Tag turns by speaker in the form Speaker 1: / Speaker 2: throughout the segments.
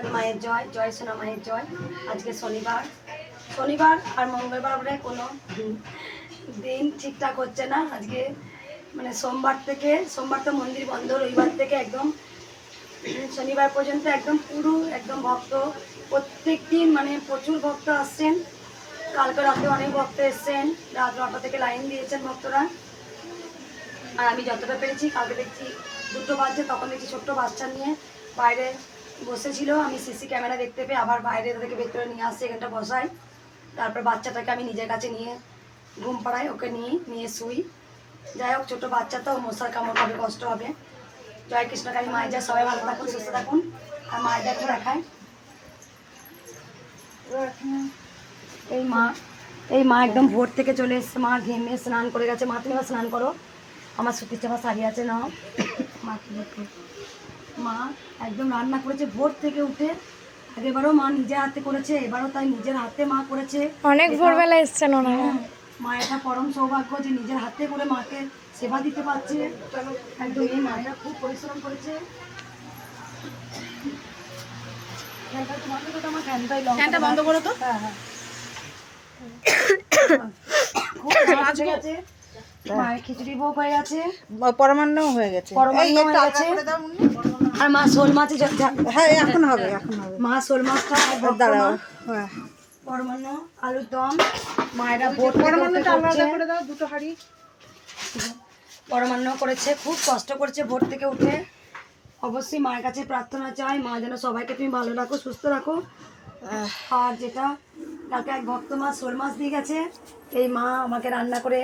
Speaker 1: কালী মায়ের জয়, জয় সোনা মায়ের জয়। আজকে শনিবার আর মঙ্গলবার বলে কোনো দিন ঠিকঠাক হচ্ছে না। আজকে মানে সোমবার তো মন্দির বন্ধ, রবিবার থেকে একদম শনিবার পর্যন্ত একদম পুরো একদম ভক্ত প্রত্যেক দিন মানে প্রচুর ভক্ত আসছেন। কালকে রাতে অনেক ভক্ত এসছেন, রাত 9টা থেকে লাইন দিয়েছেন ভক্তরা। আর আমি যতটা পেরেছি, কালকে দেখছি 2টো বাজছে, তখন দেখছি ছোট্ট বাচ্চা নিয়ে বাইরে বসেছিল। আমি সিসি ক্যামেরা দেখতে পেয়ে আবার বাইরে থেকে ভেতরে নিয়ে আসছি, এখানটা বসাই। তারপর বাচ্চাটাকে আমি নিজের কাছে নিয়ে ঘুম পাড়াই, ওকে নিয়ে শুই। যাই হোক, ছোটো বাচ্চা তো মশার কামড় পাবে, কষ্ট হবে। জয় কৃষ্ণ কালী মায়ের জয়। সবাই ভালো থাকুন, সুস্থ থাকুন। আর মায়ের একটু দেখায়। এই মা একদম ভোর থেকে চলে এসছে। মা ঘেমে স্নান করে গেছে। মা তুমি স্নান করো, আমার সুতির চাপা শাড়ি আছে নাও। মা একদম রান্না করেছে ভোর থেকে উঠে। আগেবারও মা নিজের হাতে করেছে, এবারও তাই নিজের হাতে মা করেছে।
Speaker 2: অনেক ভোরবেলা এসছেন ওনারা।
Speaker 1: মা এটা পরম সৌভাগ্য যে নিজের হাতে করে মাকে সেবা দিতে পারছে। একদম এই মায়েরা খুব পরিশ্রম করেছে। ফ্যানটা বন্ধ করো তো। হ্যাঁ হ্যাঁ, মায়ের খিচুড়ি ভোগ হয়ে গেছে,
Speaker 3: পরমান্ন হয়ে গেছে।
Speaker 1: আর মা শোল মাছ,
Speaker 3: হ্যাঁ এখন হবে
Speaker 1: মা শোল মাছটা
Speaker 3: দাঁড়াও।
Speaker 1: পরমান্ন, আলুর দম। মায়েরা
Speaker 3: পরমান্নটা আলাদা করে দাও, দুটো হাঁড়ি।
Speaker 1: পরমান্ন করেছে, খুব কষ্ট করেছে ভোর থেকে উঠে। অবশ্যই মায়ের কাছে প্রার্থনা চাই, মা যেন সবাইকে তুমি ভালো রাখো, সুস্থ রাখো। আর যেটা কালকে এক ভক্ত মা শোল মাছ দিয়ে গেছে, এই মা আমাকে রান্না করে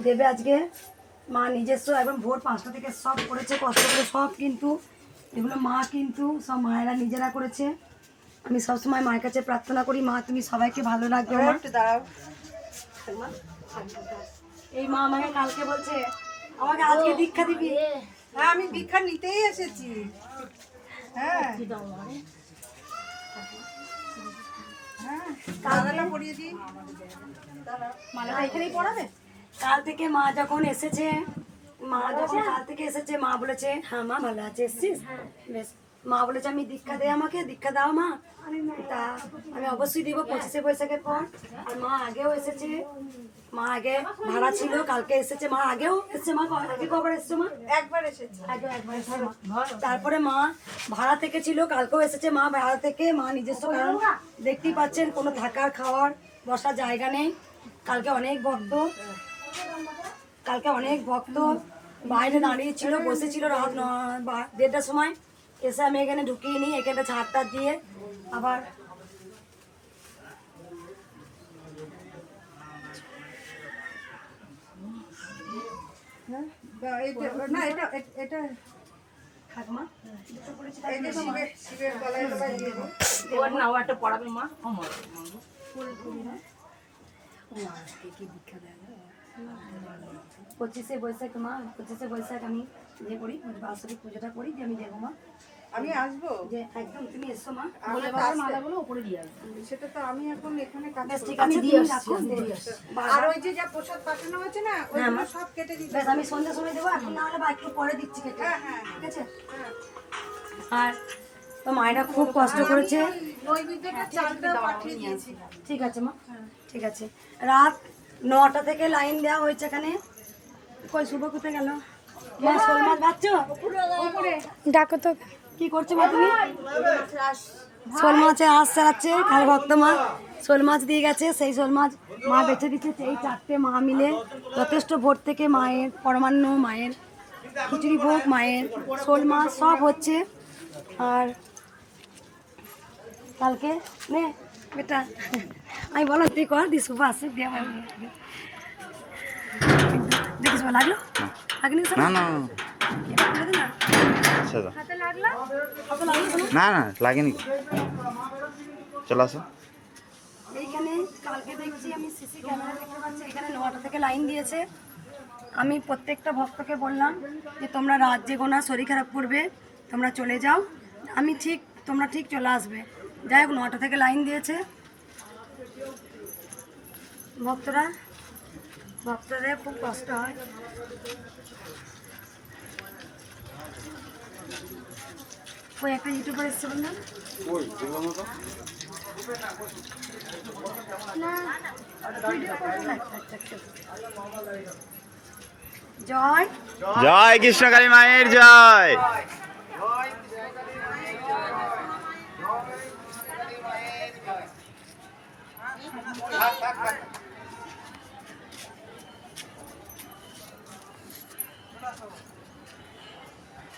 Speaker 1: দেবে আজকে। মা নিজস্ব একদম ভোর 5টা থেকে সব করেছে, কষ্ট করে সব, কিন্তু এগুলো মা কিন্তু সব মায়েরা নিজেরা করেছে। আমি সবসময় মায়ের কাছে প্রার্থনা করি, মা তুমি সবাইকে ভালো রাখবে। এই মা আমাকে কালকে বলছে আমাকে আজকে দীক্ষা দিবি।
Speaker 3: হ্যাঁ আমি দীক্ষা নিতেই এসেছি। হ্যাঁ মালাটা পরিয়ে দিই।
Speaker 1: মালাটা এখানেই পড়াবে। কাল থেকে মা যখন এসেছে, কাল থেকে এসেছে, মা বলেছে হ্যাঁ মা ভালো আছে, এসছিস বেশ। মা বলেছে আমি দীক্ষা দে, আমাকে দীক্ষা দাও মা। তা আমি অবশ্যই দিব 25শে বৈশাখের পর। আর মা আগেও এসেছে, মা আগে ভাড়া ছিল, কালকে এসেছে। মা আগেও এসেছে। মা আগে কবার এসছো মা?
Speaker 3: একবার এসেছি।
Speaker 1: একবার এসেছে মা। তারপরে মা ভাড়া থেকে ছিল, কালকেও এসেছে মা ভাড়া থেকে। মা নিজস্ব, কারণ দেখতেই পাচ্ছেন কোনো থাকার খাওয়ার বসার জায়গা নেই। কালকে অনেক ভক্ত বাইরে দাঁড়িয়ে ছিল, বসেছিল রাত 1:30টার সময়। এসে আমি এখানে ঢুকিয়ে নিই, এখানটা ছাড়টা দিয়ে আবার পড়াবে মা। 25শে বৈশাখ মা, 25শে বৈশাখ আমি ইয়ে করি, বাৎসরিক পুজোটা করি, যে আমি দেবো মা।
Speaker 3: আমি আসবো
Speaker 1: যে একদম তুমি এসো মা,
Speaker 3: বলে
Speaker 1: মালাগুলো উপরে দিয়ে আসবে।
Speaker 3: সেটা তো আমি এখন এখানে কাজ
Speaker 1: বেশ
Speaker 3: করছি।
Speaker 1: ঠিক আছে, দিয়ে আসছি।
Speaker 3: আর ওই যে যা প্রসাদ পাঠানো হয়েছে না, ওইগুলো সব কেটে দিতে।
Speaker 1: বেশ, আমি সন্ধ্যার সময় দেবো, এখন না হলে বা একটু পরে দিচ্ছি কেটে। ঠিক আছে। আর তো মায়েরা খুব কষ্ট করেছে।
Speaker 3: নৈবেদ্যটা চালটাও পাঠিয়ে দিয়েছি।
Speaker 1: ঠিক আছে মা, ঠিক আছে। রাত 9টা থেকে লাইন দেওয়া হয়েছে এখানে। কই শুভ কোথায় গেল? মা শোল মাছ ভাজছো?
Speaker 2: ডাকো তো।
Speaker 1: কি করছো মা তুমি? শোল মাছে আঁশ চালাচ্ছে কাল ভক্ত মা। শোল মাছ দিয়ে গেছে, সেই শোল মাছ মা বেছে দিচ্ছে। এই 4টে মা মিলে যথেষ্ট ভোর থেকে মায়ের পরমান্ন, মায়ের খিচুড়ি ভোগ, মায়ের শোল মাছ সব হচ্ছে। আর কালকে নে বেটা, আমি বললাম তুই কর দি, শুভ আসছে দিয়ে আমার দেখিস লাগলো লাগনি
Speaker 4: না না না না লাগেনি, চলে আসো।
Speaker 1: এইখানে কালকে দেখছি আমি সিসি ক্যামেরা দেখতে পাচ্ছি, এখানে 9টা থেকে লাইন দিয়েছে। আমি প্রত্যেকটা ভক্তকে বললাম যে তোমরা রাত জেগো না, শরীর খারাপ করবে, তোমরা চলে যাও। তোমরা ঠিক চলে আসবে। যাই হোক, 9টা থেকে লাইন দিয়েছে। ভক্তদের খুব কষ্ট হয়। ওই একটা ইউটিউবার এসছে বললাম না, ভিডিও করবো না। জয়
Speaker 4: জয় কৃষ্ণকালী মায়ের জয়।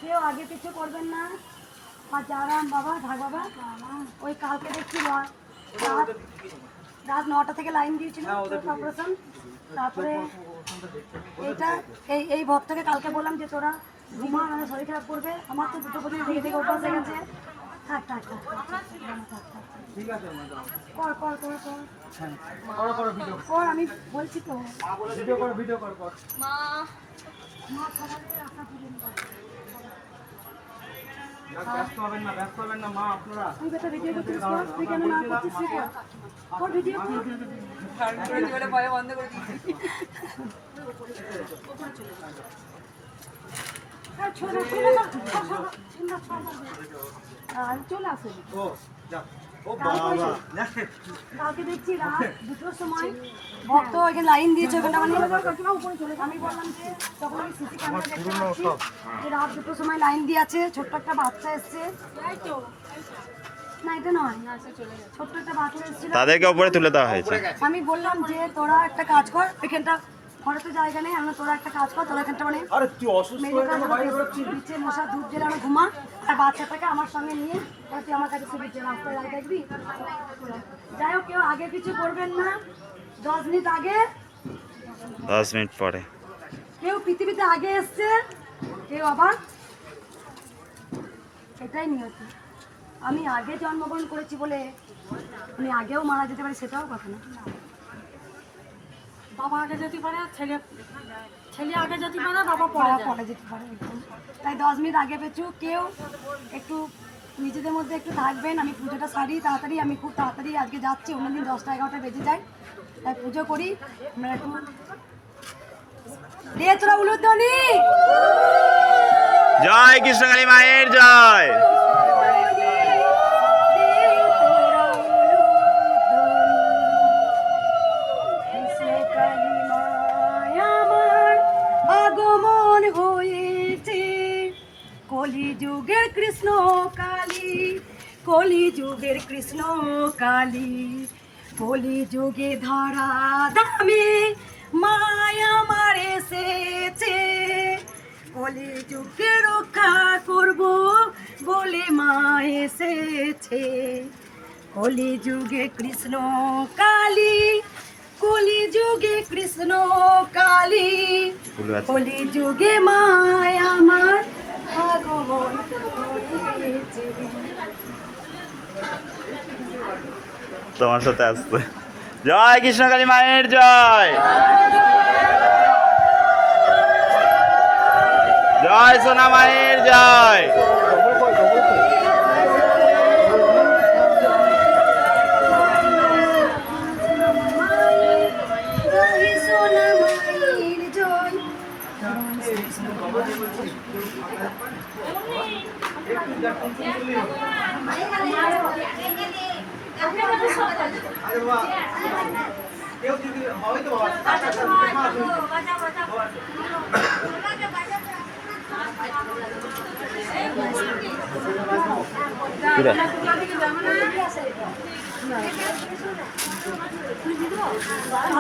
Speaker 1: কেউ আগে কিছু করবেন না। আর যারা বাবা থাক বাবা, ওই কালকে দেখছি রাত 9টা থেকে লাইন দিয়েছিল অপারেশন। তারপরে এইটা এই ভক্তকে কালকে বললাম যে তোরা ঘুমা, মানে শরীর খারাপ করবে। আমার তো দুটো প্রতিদিন থেকে থেকে অভ্যাস হয়ে গেছে। থাক থাক থাক কর কর কর কর কর, আমি বলছি তো মা খাবারের আশা পূরণ কর। তুই বেটা ভিডিও করছিস কর, তুই কেন না করছিস তুই কর, কর ভিডিও কর।
Speaker 3: বন্ধ করে দিয়েছি।
Speaker 1: চলে আসে কালকে দেখছি রাত 2টোর সময় ভক্ত ওইখানে লাইন দিয়েছে, ওখানটা মানে উপরে চলে। আমি বললাম যে তখন আমি সিসি ক্যামেরা দেখতে পাচ্ছি যে রাত 2টোর সময় লাইন দিয়ে আছে, ছোট্ট একটা বাচ্চা এসছে। না এটা নয়, ছোট্ট একটা বাচ্চা এসেছিল,
Speaker 4: তাদেরকে উপরে তুলে দেওয়া হয়েছে।
Speaker 1: আমি বললাম যে তোরা একটা কাজ কর, এখানটা ঘরে তো জায়গা নেই, আমরা তোরা একটা কাজ কর, তোরা এখানটা মানে নিচে মশা ধূপ জ্বালানো ঘুমা, আর বাচ্চাটাকে আমার সঙ্গে নিয়ে তুই আমার কাছে সুবিধে রাস্তায় যাই দেখবি। যাই হোক, কেউ আগে কিছু করবেন না। 10 মিনিট আগে
Speaker 4: 10 মিনিট পরে
Speaker 1: কেউ পৃথিবীতে আগে এসছে, কেউ আবার এটাই নিয়ত। আমি আগে জন্মগ্রহণ করেছি বলে আমি আগেও মারা যেতে পারি, সেটাও কথা না। বাবা আগে যেতে পারে, ছেলে আগে যেতে পারে, বাবা পরে যেতে পারে। তাই 10 মিনিট আগে পেছু কেউ একটু নিজেদের মধ্যে একটু থাকবেন। আমি পুজোটা সারি তাড়াতাড়ি, আমি খুব তাড়াতাড়ি আজকে যাচ্ছি, অন্যদিন 10টা 11টা বেজে যায়, তাই পুজো করি। আমরা একটু দিয়ে তোরা উলুধ্বনি
Speaker 4: জয় কৃষ্ণকালী মায়ের জয়।
Speaker 1: আগমন হয়েছে কলিযুগের কৃষ্ণ কালী, কলিযুগের কৃষ্ণ কালী, কলিযুগে ধরা দামে মায়া আমার এসেছে, কলিযুগে রক্ষা করব বলে মা এসেছে। কলিযুগে কৃষ্ণ কালী, কলিযুগে কৃষ্ণ কালী, কলিযুগে মায় আমার আগমন হয়েছে।
Speaker 4: তোমার সাথে আসছে। জয় কৃষ্ণকালী মায়ের জয়। জয় সোনা মায়ের জয়।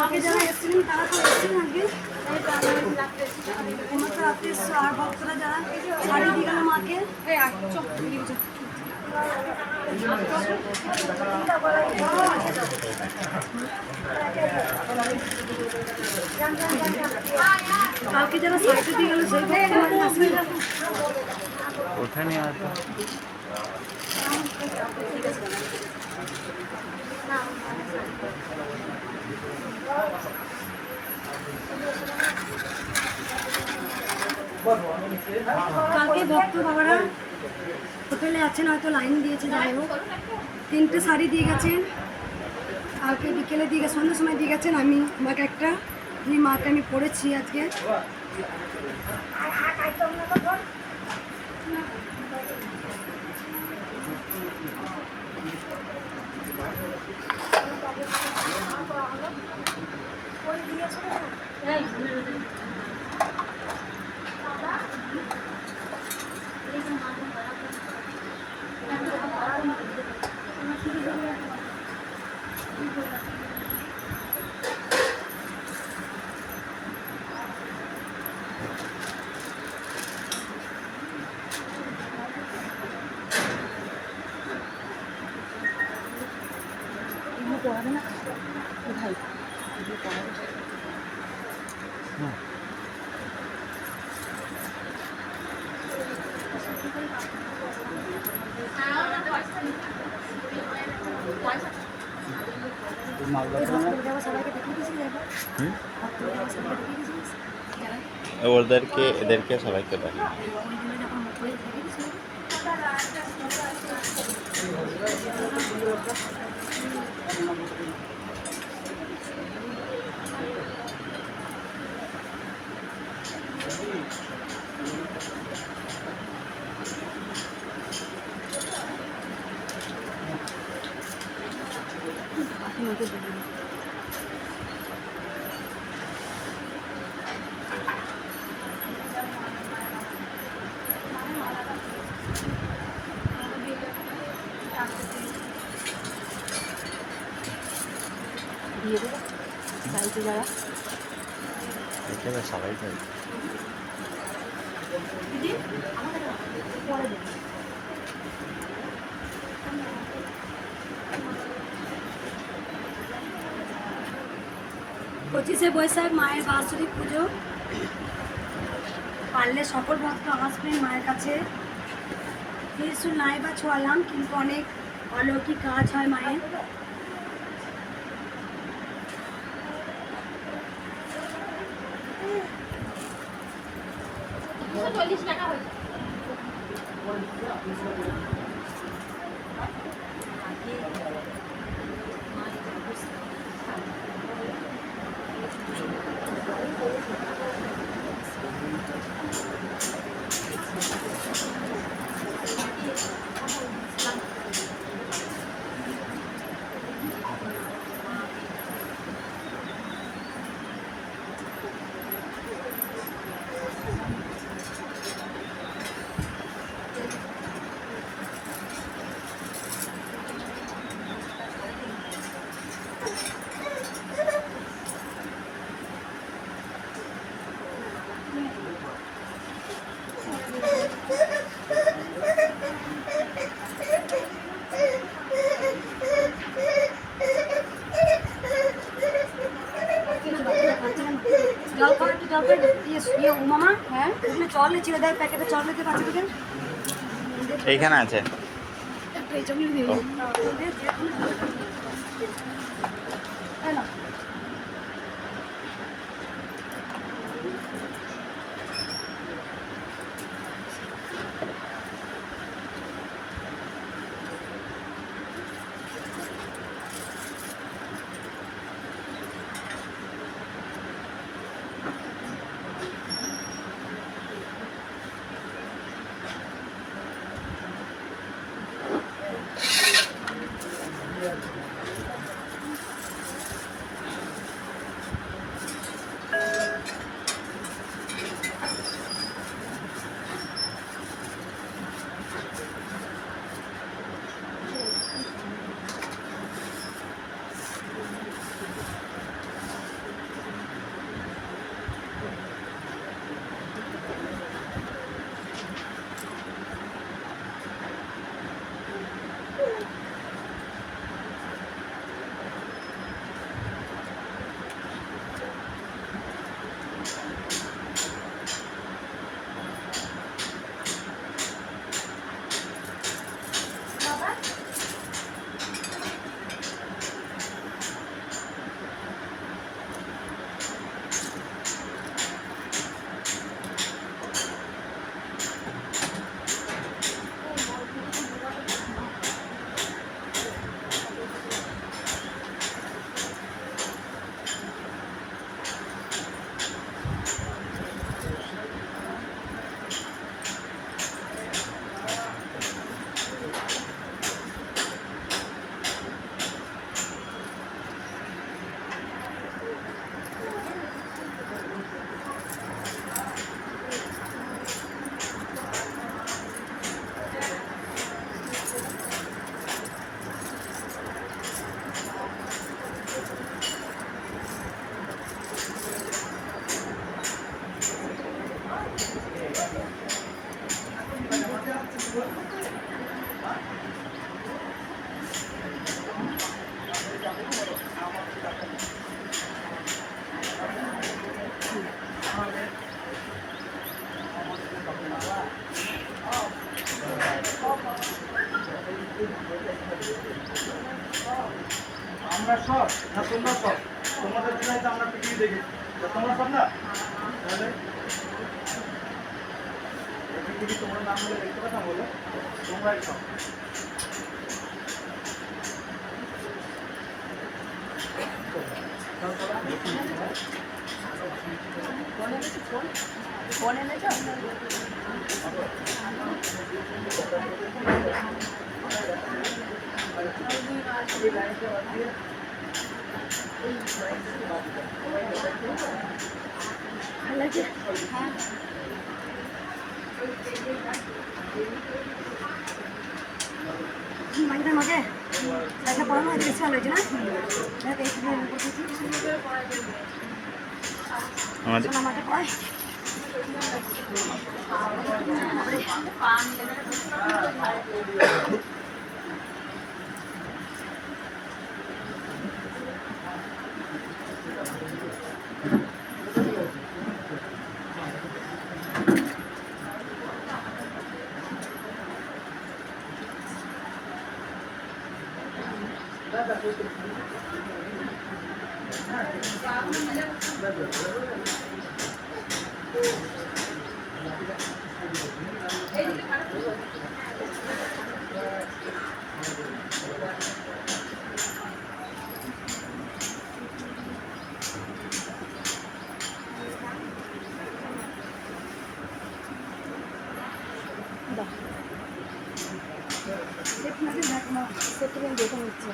Speaker 1: আগে যারা এসেছিলেন তারা তো এসেছিলেন আগে, আর ভক্তরা যারা শাড়ি দিয়ে গেল মাকে। কালকে যারা শাড়িটা দিয়ে গেল সেই
Speaker 4: ওখানে আছে।
Speaker 1: কালকে ভক্ত বাবারা হোটেলে আছেন, হয়তো লাইন দিয়েছে, যাই হোক 3টে শাড়ি দিয়ে গেছেন, কালকে বিকেলে দিয়ে গেছে, সন্ধ্যার সময় দিয়ে গেছেন। আমি আমাকে একটা মাকে আমি পড়েছি আজকে।
Speaker 4: ওদেরকে এদেরকে সবাইকে দেয়। এখানে সবাই দেয়।
Speaker 1: পঁচিশে বৈশাখ মায়ের বাৎসরিক পুজো, পারলে সকল ভক্ত আসবেন মায়ের কাছে। ত্রিশূল নাই বা ছোঁয়ালাম, কিন্তু অনেক অলৌকিক কাজ হয় মায়ের। জল খাওয়া একটু জল খাই মামা। হ্যাঁ, ওখানে জল ছিল, দেয় প্যাকেটে জল নিতে পারছি তোকে।
Speaker 4: এইখানে আছে।
Speaker 1: এই জমি দিয়ে
Speaker 4: ও।
Speaker 5: আমরা সব না তোমরা সব তোমাদের জন্যই তো আমরা পৃথিবী দেখেছি তো তোমরা সব না তাহলে এই পৃথিবী তোমার নাম বলে দেখতে পাচ্ছ বলো তোমরাই সব
Speaker 1: ফোন এনেছো? ভালো লাগছে? মাইটা মাকে একটা পড়ানো হয়েছে বেশি ভালো হয়েছে না?
Speaker 4: আমাদের
Speaker 1: আমাকে পড়ায় দেখে নিচ্ছে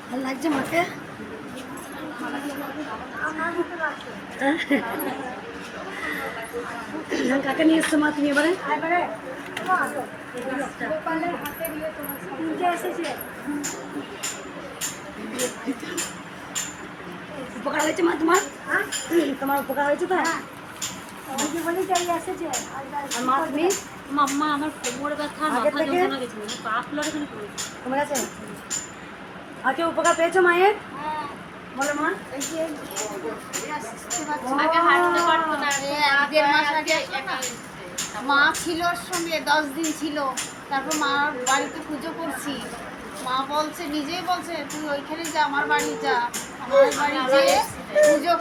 Speaker 1: ভালো লাগছে মাকে? কাকে নিয়ে এসছো মা তুমি এবারে? উপকার হয়েছে মা তোমার? তোমার উপকার হয়েছে তো? আর মা তুমি?
Speaker 6: মাম্মা আমার কোমর ব্যথা
Speaker 1: আগের
Speaker 6: মাথা
Speaker 1: থেকে?
Speaker 6: যন্ত্রণা গেছিল পা ফুলার এখানে পড়েছে।
Speaker 1: তোমার কাছে আর কেউ উপকার পেয়েছো মায়ের? বলো মা।
Speaker 6: আগে হাঁটতে পারতো না,
Speaker 3: দেড় মাস আগে মা ছিল ওর সঙ্গে 10 দিন ছিল। তারপর মার বাড়িতে পুজো করছি, মা বলছে, নিজেই বলছে তুই ওইখানে যা, আমার বাড়ি যা, আমার বাড়ি যেয়ে পুজো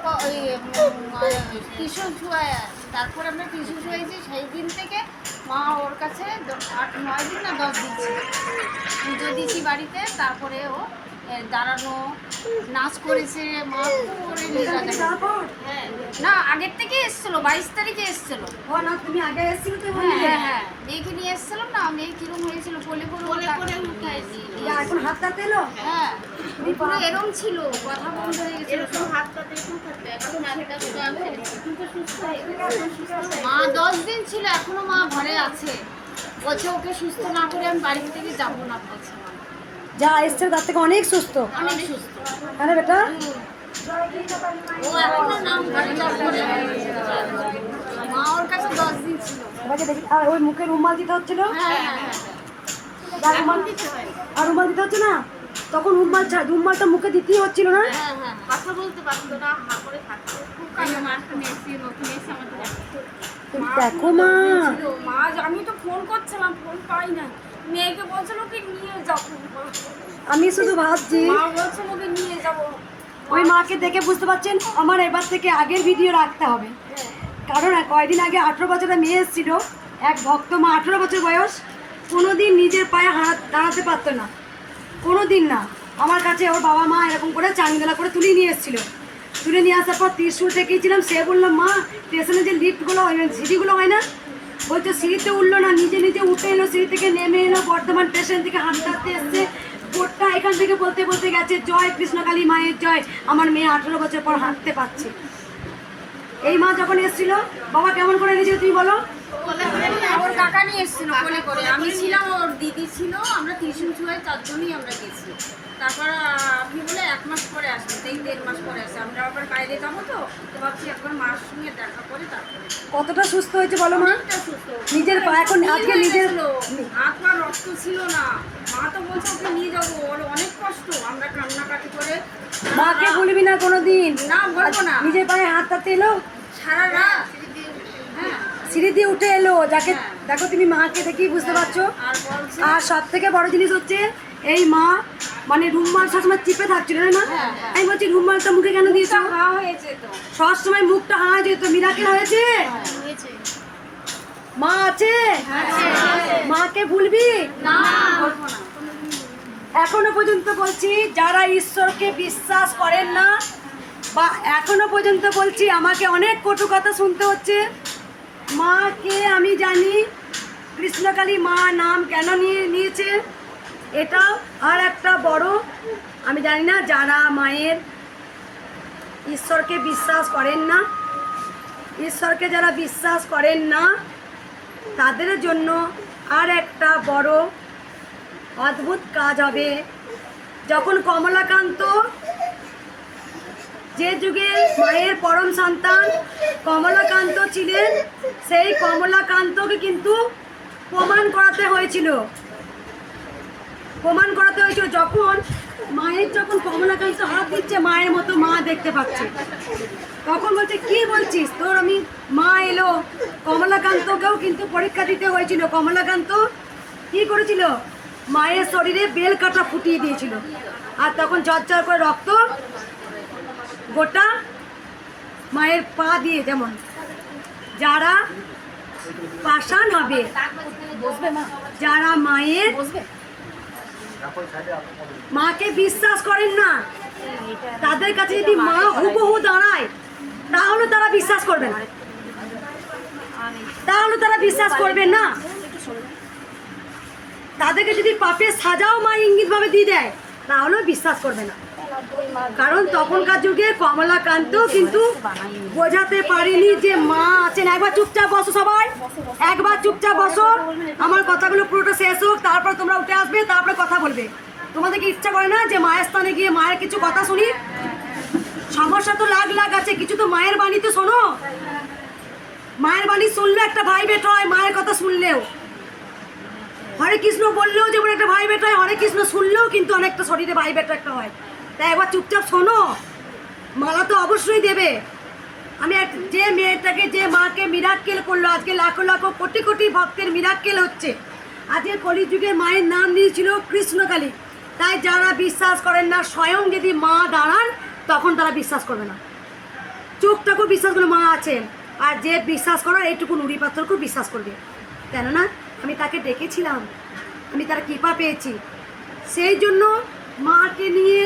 Speaker 3: ত্রিশূল ছুঁয়ায় আয়। তারপর আমরা ত্রিশূল ছুঁয়েছি, সেই দিন থেকে মা ওর কাছে 8-9 দিন না 10 দিন ছিল। পুজো দিয়েছি বাড়িতে, তারপরে ও দাঁড়ানো নাচ করেছে, মা খুব করে নিয়ে গেছে। না আগের থেকে এসেছিল, 22 তারিখে এসেছিল।
Speaker 1: ও না তুমি আগে এসেছিলে তো?
Speaker 3: হ্যাঁ হ্যাঁ হ্যাঁ, মেয়েকে নিয়ে এসেছিলাম না, মেয়ে কিরম হয়েছিল, কোলে করে উঠাইছি।
Speaker 1: এখন হাত কাটতে এলো?
Speaker 3: হ্যাঁ পুরো এরম ছিল, কথা বন্ধ হয়ে গেছিল। মা 10 দিন ছিল, এখনো মা ঘরে আছে। বলছে ওকে সুস্থ না করে আমি বাড়ি থেকে যাবো না, বলছে মা।
Speaker 1: যা এসছে তার থেকে অনেক সুস্থ।
Speaker 3: অনেক সুস্থ।
Speaker 1: হ্যাঁ রে বেটা?
Speaker 3: ও এখনো নাম করে মা ওর কাছে 10 দিন ছিল।
Speaker 1: সবাইকে দেখি। আর ওই মুখে রুমাল দিতে হচ্ছিল?
Speaker 3: হ্যাঁ হ্যাঁ হ্যাঁ।
Speaker 1: যা রুমাল আর রুমাল দিতে হচ্ছে না, তখন রুমালটা মুখে দিতেই হচ্ছিল না?
Speaker 3: হ্যাঁ হ্যাঁ,
Speaker 6: কথা বলতে পারতো না, হা করে থাকতো। খুব কান্না, মাসটা মেসি নতুন এসে আমাদের
Speaker 1: তুমি দেখো মা,
Speaker 6: মা আমি তো ফোন করছিলাম, ফোন পাই না। মেয়েকে বলছিল ওকে নিয়ে যাবো,
Speaker 1: আমি শুধু ভাবছি
Speaker 6: মা বলছে ওকে নিয়ে যাবো।
Speaker 1: ওই মাকে দেখে বুঝতে পারছেন আমার এবার থেকে আগের ভিডিও রাখতে হবে। কারণ কয়দিন আগে 18 বছরের মেয়ে এসেছিল, এক ভক্ত মা, 18 বছর বয়স, কোনোদিন নিজের পায়ে দাঁড়াতে পারতো না, কোনোদিন না। আমার কাছে ওর বাবা মা এরকম করে চাঙ্গেলা করে তুলে নিয়ে এসেছিলো। তুলে নিয়ে আসার পর ত্রিশূল ঠেকেছিলাম। সে বললাম মা স্টেশনে যে লিফটগুলো হয়, সিঁড়িগুলো হয় না, বলছে সিঁড়িতে উঠলো না, নিজে নিজে উঠে এলো, সিঁড়ি থেকে নেমে এলো, বর্ধমান স্টেশন থেকে হাঁটতে হাঁটতে এসছে। বোর্ডটা এখান থেকে বলতে বলতে গেছে জয় কৃষ্ণকালী মায়ের জয়, আমার মেয়ে 18 বছর পর হাঁটতে পারছে। এই মা যখন এসেছিল, বাবা কেমন করে নিয়েছিল তুমি বলো?
Speaker 3: ওর কাকা নিয়ে এসেছিল কোলে করে, আমি ছিলাম, ওর দিদি ছিল, আমরা ত্রিশূল ছুঁয়ে 4 জনই আমরা গেছি। তারপর আপনি বলে 1 মাস পরে আসবে, তাই 1.5 মাস পরে আসে। আমরা আবার বাইরে যাবো তো ভাবছি একবার মার সঙ্গে দেখা করে তারপরে।
Speaker 1: কতটা সুস্থ হয়েছে বলো মা? নিজের পা এখন আজকে নিজের
Speaker 3: হাত পা রক্ত ছিল না, মা তো বলছে ওকে নিয়ে যাবো, ওর অনেক কষ্ট। আমরা কান্নাকাটি করে,
Speaker 1: মাকে বলবি না কোনোদিন,
Speaker 3: না বলবো না,
Speaker 1: নিজের পায়ে হাত তাতে এলো,
Speaker 3: সারা রাত। হ্যাঁ,
Speaker 1: সিঁড়ি দিয়ে উঠে এলো, যাকে দেখো তুমি মাকে দেখেই বুঝতে পারছো।
Speaker 3: আর বলছে
Speaker 1: আর সব থেকে বড় জিনিস হচ্ছে এই মা মানে রুমাল সবসময় চিপে থাকছিল না? আমি বলছি রুমালটা মুখে কেন দিয়েছো?
Speaker 3: মা হয়েছে তো,
Speaker 1: সব সময় মুখটা হাঁ যেত, মিরাকেল হয়েছে। মা আছে? মাকে ভুলবি
Speaker 3: না বলবো না।
Speaker 1: এখনো পর্যন্ত বলছি, যারা ঈশ্বরকে বিশ্বাস করেন না, বা এখনো পর্যন্ত বলছি আমাকে অনেক কটু কথা শুনতে হচ্ছে, মাকে আমি জানি কৃষ্ণকালী মা নাম কেন নিয়েছে, এটা আর একটা বড়, আমি জানি না। যারা মায়ের ঈশ্বরকে বিশ্বাস করেন না, ঈশ্বরকে যারা বিশ্বাস করেন না, তাদের জন্য আর একটা বড় অদ্ভুত কাজ হবে। যখন কমলাকান্ত, যে যুগে মায়ের পরম সন্তান কমলাকান্ত ছিলেন, সেই কমলাকান্তকে কিন্তু প্রমাণ করাতে হয়েছিল। যখন মায়ের, যখন কমলাকান্ত হাত দিচ্ছে, মায়ের মতো মা দেখতে পাচ্ছে, তখন বলছে কি বলছিস, তোর আমি মা এলো। কমলাকান্তকেও কিন্তু পরীক্ষা দিতে হয়েছিল। কমলাকান্ত কি করেছিল, মায়ের শরীরে বেল কাটা ফুটিয়ে দিয়েছিল, আর তখন ঝরঝর করে রক্ত গোটা মায়ের পা দিয়ে, যেমন যারা পাষাণ হবে, যারা মায়ের মাকে বিশ্বাস করেন না, তাদের কাছে যদি মা হুবহু দাঁড়ায়, তাহলে তারা বিশ্বাস করবে না, তাদেরকে যদি পাপের সাজাও মা ইঙ্গিতভাবে দিয়ে দেয়, তাহলেও বিশ্বাস করবে না। কারণ তখনকার যুগে কমলাকান্ত কিন্তু বোঝাতে পারেনি যে মা আছেন। একবার চুপচাপ বসো সবাই, একবার চুপচাপ বসো, আমার কথাগুলো পুরোটা শেষ হোক, তারপর তোমরা উঠে আসবে, তারপরে কথা বলবে। তোমাদেরকে ইচ্ছা করে না যে মায়ের স্থানে গিয়ে মায়ের কিছু কথা শুনি? সমস্যা তো লাখ লাখ আছে, কিছু তো মায়ের বাণী তো শোনো। মায়ের বাণী শুনলে একটা ভাই বেট হয়, মায়ের কথা শুনলেও। হরে কৃষ্ণ বললেও যেমন একটা ভাই বেট হয়, হরে কৃষ্ণ শুনলেও কিন্তু অনেকটা শরীরে ভাই বেট একটা হয়। তাই একবার চুপচাপ শোনো, মালা তো অবশ্যই দেবে। আমি যে মেয়েটাকে, যে মাকে মিরাক্কেল করলো, আজকে লাখো লাখো কোটি কোটি ভক্তের মিরাক্কেল হচ্ছে। আজকে কলিযুগের মায়ের নাম দিয়েছিল কৃষ্ণকালী। তাই যারা বিশ্বাস করেন না, স্বয়ং যদি মা দাঁড়ান, তখন তারা বিশ্বাস করবে না। চোখটাকেও বিশ্বাস করবে মা আছেন, আর যে বিশ্বাস করার এইটুকু নুড়ি পাথরকেও বিশ্বাস করবে। কেননা আমি তাকে ডেকেছিলাম, আমি তার কৃপা পেয়েছি। সেই জন্য মাকে নিয়ে,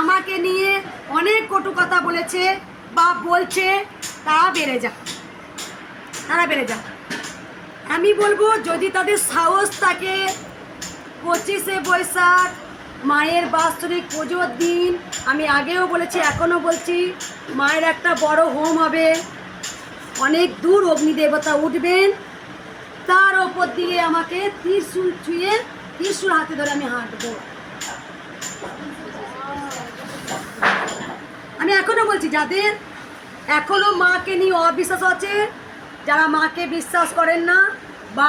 Speaker 1: আমাকে নিয়ে অনেক কটু কথা বলেছে বা বলছে, তারা বেড়ে যাক। আমি বলবো, যদি তাদের সাহস থাকে, 25শে বৈশাখ মায়ের বাৎসরিক পুজোর দিন, আমি আগেও বলেছি, এখনও বলছি, মায়ের একটা বড় হোম হবে। অনেক দূর অগ্নিদেবতা উঠবেন, তার ওপর দিয়ে আমাকে ত্রিশূল ছুঁয়ে, ত্রিশূল হাতে ধরে আমি হাঁটবো। আমি এখনো বলছি, যাদের এখনো মাকে নিয়ে অবিশ্বাস আছে, যারা মাকে বিশ্বাস করেন না, বা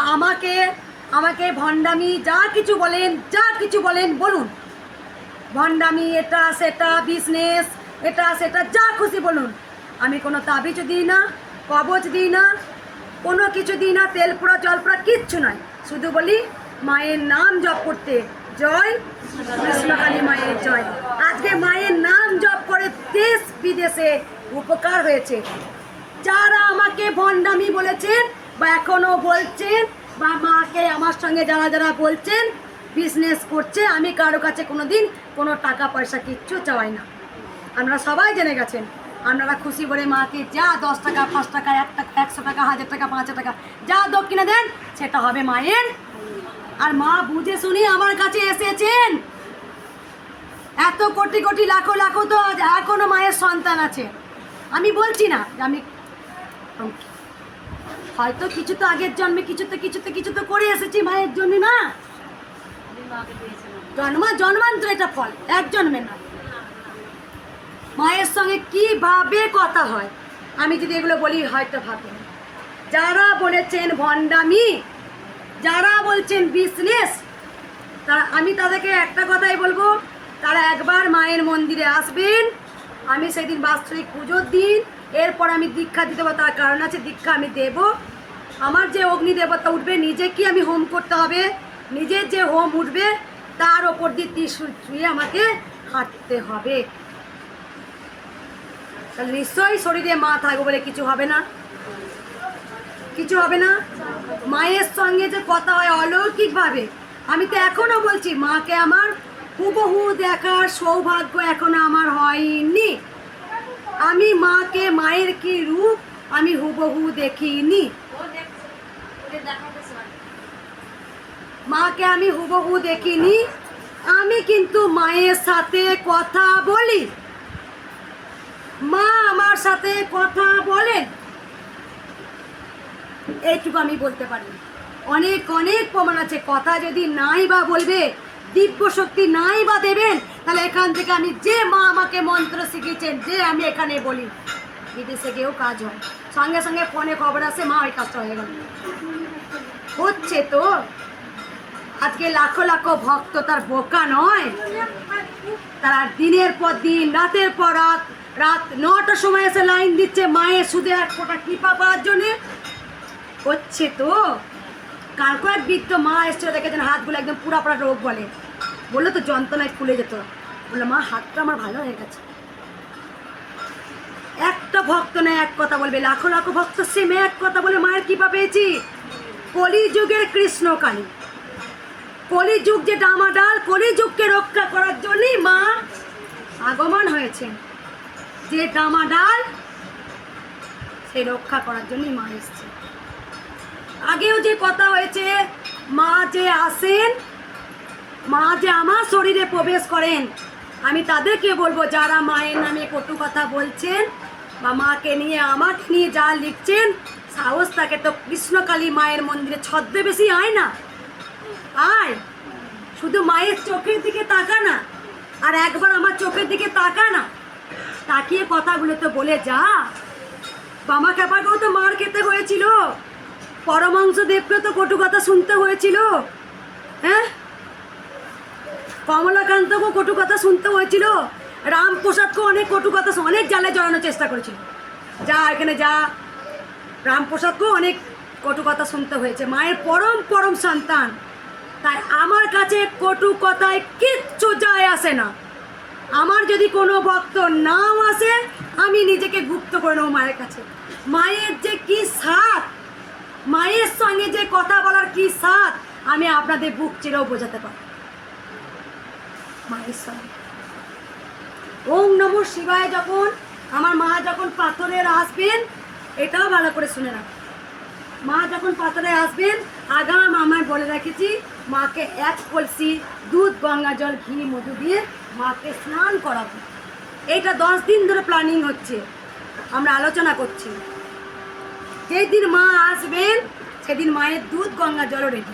Speaker 1: আমাকে ভণ্ডামি যা কিছু বলেন বলুন, ভণ্ডামি, এটা সেটা, বিজনেস, এটা সেটা, যা খুশি বলুন। আমি কোনো তাবিজও দিই না, কবচ দিই না, কোনো কিছু দিই না, তেল পোড়া জল পোড়া কিচ্ছু নয়। শুধু বলি মায়ের নাম জপ করতে, জয় কৃষ্ণকালী মায়ের জয়। আজকে মায়ের নাম জপ করে দেশ বিদেশে উপকার হয়েছে। যারা আমাকে ভণ্ডামি বলেছেন বা এখনও বলছেন, বা মাকে আমার সঙ্গে যারা বলছেন বিজনেস করছে, আমি কারো কাছে কোনো দিন কোনো টাকা পয়সা কিচ্ছু চাওয়াই না। আপনারা সবাই জেনে গেছেন। আপনারা খুশি বলে মাকে যা 10 টাকা, 5 টাকা, 1 টাকা, 100 টাকা, 1000 টাকা, 5000 টাকা যা দক্ষিণা দেন, সেটা হবে মায়ের। আর মা বুঝে শুনি আমার কাছে এসেছেন। এত কোটি কোটি লাখো লাখো তো এখনো মায়ের সন্তান আছে। আমি বলছি না যে আমি হয়তো কিছু তো আগের জন্মে কিছু তো করে এসেছি মায়ের জন্য, না জন্মান্তর, এটা ফল, এক জন্মে না। মায়ের সঙ্গে কিভাবে কথা হয়, আমি যদি এগুলো বলি হয়তো ভাববেন। যারা বলেছেন ভণ্ডামি, যারা বলছেন বিজনেস, আমি তাদেরকে একটা কথাই বলবো, তারা একবার মায়ের মন্দিরে আসবেন। আমি সেদিন বাৎসরিক পুজোর দিন, এরপর আমি দীক্ষা দিতে পারবো, তার কারণ আছে, দীক্ষা আমি দেব। আমার যে অগ্নি দেবতা উঠবে, নিজেকে আমি হোম করতে হবে, নিজের যে হোম উঠবে তার ওপর দিয়ে ত্রিশূল ছুঁয়ে আমাকে হাঁটতে হবে। তাহলে নিশ্চয়ই শরীরে মা থাকবে বলে কিছু হবে না। কিছু হবে না। মায়ের সঙ্গে যে কথা হয় অলৌকিকভাবে, আমি তো এখনো বলছি মাকে আমার হুবহু দেখার সৌভাগ্য এখনো আমার হয়নি। আমি মাকে, মায়ের কি রূপ আমি হুবহু দেখিনি। মাকে আমি হুবহু দেখিনি। আমি কিন্তু মায়ের সাথে কথা বলি, মা আমার সাথে কথা বলেন, এইটুকু আমি বলতে পারি। অনেক অনেক প্রমাণ আছে। কথা যদি নাই বা বলবে, দিব্য শক্তি নাই বা দেবেন, তাহলে এখান থেকে আমি যে মা আমাকে মন্ত্র শিখিয়েছেন, যে আমি এখানে বলি, বিদেশে গিয়েও কাজ হয়, সঙ্গে সঙ্গে ফোনে খবর আসে মা ওই কাজটা হয়ে গেল। হচ্ছে তো। আজকে লাখো লাখো ভক্ত তার বোকা নয়, তারা দিনের পর দিন, রাতের পর রাত, রাত 9টার সময় এসে লাইন দিচ্ছে মায়ের সুদে এক ফোঁটা কৃপা পাওয়ার জন্যে। হচ্ছে তো। কালকে এক বৃদ্ধ মা এসেছিল, দেখেছেন হাতগুলো একদম পুরা পুরা রোগ বলে, বললো তো যন্ত্রণায় ফুলে যেত, বললো মা হাতটা আমার ভালো হয়ে গেছে। একটা ভক্ত নয় এক কথা বলবে, লাখো লাখো ভক্ত সেম এক কথা বলে মায়ের কৃপা পেয়েছি। কলিযুগের কৃষ্ণকালী, কলিযুগ যে ডামাডাল, কলিযুগকে রক্ষা করার জন্যই মা আগমন হয়েছে। যে ডামাডাল সে রক্ষা করার জন্যই মা এসছে। আগেও যে কথা হয়েছে, মা যে আসেন, মা যে আমার শরীরে প্রবেশ করেন, আমি তাদেরকে বলবো যারা মায়ের নামে কটু কথা বলছেন বা মাকে নিয়ে আমাকে নিয়ে যা লিখছেন, সাহস থাকে তো কৃষ্ণকালী মায়ের মন্দিরে ছদ্মবেশী আয় না, আয়, শুধু মায়ের চোখের দিকে তাকা না, আর একবার আমার চোখের দিকে তাকা না, তাকিয়ে কথাগুলো তো বলে যা। বামা খেপাকেও তো মার খেতে হয়েছিল, পরমহংস দেবকে তো কটু কথা শুনতে হয়েছিল, হ্যাঁ, কমলাকান্তকেও কটু কথা শুনতে হয়েছিল, রামপ্রসাদকেও অনেক কটু কথা, অনেক জালে জড়ানোর চেষ্টা করেছিল, যা এখানে যা, রামপ্রসাদকেও অনেক কটু কথা শুনতে হয়েছে। মায়ের পরম পরম সন্তান, তাই আমার কাছে কটু কথায় কিচ্ছু যায় আসে না। আমার যদি কোনো ভক্ত নাও আসে, আমি নিজেকে গুপ্ত করে নেবো মায়ের কাছে। মায়ের যে কি স্বাদ, মায়ের সঙ্গে যে কথা বলার কি স্বাদ, আমি আপনাদের বুক চিরেও বোঝাতে পারি। মায়ের সঙ্গে ওম নমঃ শিবায় যখন আমার মা যখন পাথরের আসবেন, এটাও ভালো করে শুনে রাখ, মা যখন পাথরে আসবেন, আগাম আমায় বলে রেখেছি মাকে 1 কলসি দুধ, গঙ্গা জল, ঘি, মধু দিয়ে মাকে স্নান করাবো। এইটা 10 দিন ধরে প্ল্যানিং হচ্ছে, আমরা আলোচনা করছি। যেই দিন মা আসবেন সেদিন মায়ের দুধ, গঙ্গা জলও রেডি।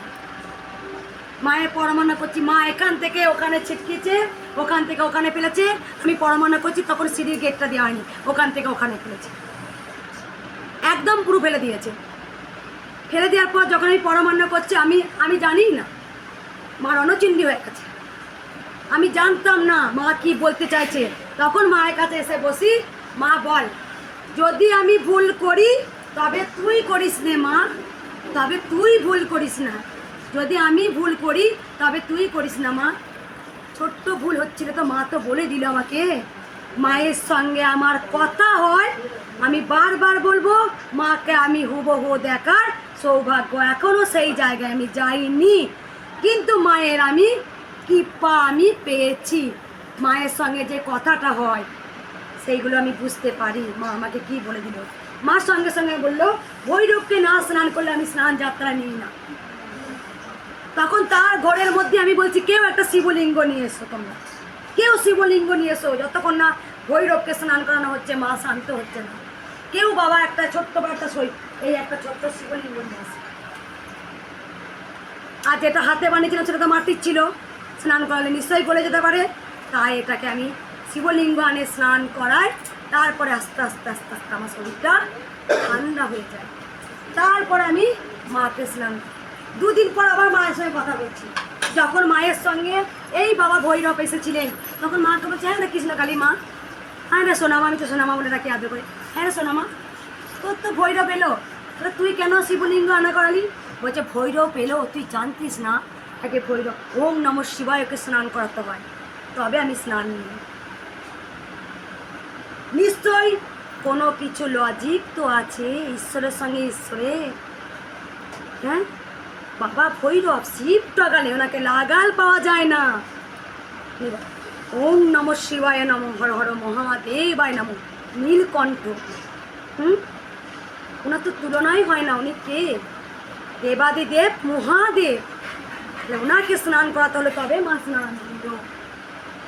Speaker 1: মায়ের পরমানা করছি, মা এখান থেকে ওখানে ছিটকেছে, ওখান থেকে ওখানে ফেলেছে, আমি পরমানা করছি তখন সিঁড়ির গেটটা দেওয়া হয়নি, ওখান থেকে ওখানে ফেলেছে, একদম পুরো ফেলে দিয়েছে। ফেলে দেওয়ার পর যখন আমি পরমান্ন করছি, আমি জানি না, মা রণচিন্ডী হয়ে গেছে, আমি জানতাম না মা কি বলতে চাইছে। তখন মায়ের কাছে এসে বসি, মা বল, যদি আমি ভুল করি তবে তুই করিস নে মা, তবে তুই ভুল করিস না, যদি আমি ভুল করি তবে তুই করিস না মা। ছোট্ট ভুল হচ্ছিল তো মা তো বলে দিল আমাকে। মায়ের সঙ্গে আমার কথা হয়, আমি বারবার বলবো, মাকে আমি হুবহু দেখার সৌভাগ্য এখনও সেই জায়গায় আমি যাইনি, কিন্তু মায়ের আমি কৃপা আমি পেয়েছি। মায়ের সঙ্গে যে কথাটা হয় সেইগুলো আমি বুঝতে পারি। মা আমাকে কি বলে দিল, মার সঙ্গে সঙ্গে বললো ভৈরবকে না স্নান করলে আমি স্নান যাত্রা নিই না। তখন তার ঘরের মধ্যে আমি বলছি, কেউ একটা শিবলিঙ্গ নিয়ে এসো, তোমরা কেউ শিবলিঙ্গ নিয়ে এসো, যতক্ষণ না ভৈরবকে স্নান করানো হচ্ছে মা শান্ত হচ্ছে না। কেউ বাবা একটা ছোট্ট একটা সই, এই একটা ছোট্ট শিবলিঙ্গ নিয়ে আসে। আর যেটা হাতে বানিয়েছিলাম সেটা তো মাটির ছিল, স্নান করালে নিশ্চয়ই গলে যেতে পারে, তাই এটাকে আমি শিবলিঙ্গ আনে স্নান করাই। তারপরে আস্তে আস্তে আস্তে আস্তে আমার শরীরটা ঠান্ডা হয়ে যায়, তারপরে আমি মাকে স্নান। 2 দিন পর আবার মায়ের সঙ্গে কথা বলছি। যখন মায়ের সঙ্গে এই বাবা ভৈরব এসেছিলেন, তখন মাকে বলছে, হ্যাঁ রে কৃষ্ণকালী মা, হ্যাঁ রে সোনামা, আমি তো সোনামা বলে রাখি আদর করে, হ্যাঁ রে সোনামা, তোর তো ভৈরব এলো, তুই কেন শিবলিঙ্গ আনা করালি? বলছে ভৈরব এলো, তুই জানতিস না, তাকে ভৈরব ওম নমঃ শিবায় ওকে স্নান করাতে হয়, তবে আমি স্নান নিই। নিশ্চয়ই কোনো কিছু লজিক তো আছে ঈশ্বরের সঙ্গে, ঈশ্বরে হ্যাঁ, বাবা ভৈরব শিব টাগালে ওনাকে লাগাল পাওয়া যায় না। ওম নম শিবায় নম, হর হর মহাদেবায় নম, নীলকণ্ঠ। ওনার তো তুলনাই হয় না। উনি কে? দেবাদিদেব মহাদেব। তাহলে ওনাকে স্নান করাতে হলে তবে মা স্নান দিল।